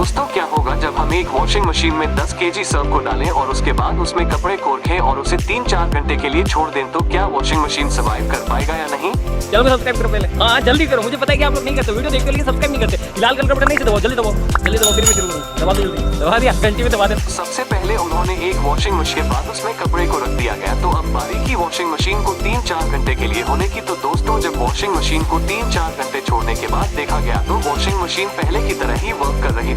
दोस्तों क्या होगा जब हम एक वॉशिंग मशीन में 10 केजी सर्फ को डालें और उसके बाद उसमें कपड़े खोखें और उसे 3-4 घंटे के लिए छोड़ दें, तो क्या वॉशिंग मशीन सर्वाइव कर पाएगा या नहीं? चलो सब्सक्राइब करो पहले। हाँ जल्दी करो, मुझे पता है कि आप लोग नहीं करते, वीडियो देखते लेकिन सब्सक्राइब नहीं करते। लाल कलर का बटन नहीं से दबाओ, जल्दी दबाओ फिर मैं शुरू करूँ। दबा दो जल्दी, दबा दिया, घंटी में दबा दे। सबसे पहले उन्होंने एक वॉशिंग मशीन के बाद उसमें कपड़े को रख दिया गया, तो अब बारी की वॉशिंग मशीन को 3-4 घंटे के लिए होने की। तो दोस्तों जब वॉशिंग मशीन को 3-4 घंटे छोड़ने के बाद देखा गया तो वॉशिंग मशीन पहले की तरह ही वर्क कर रही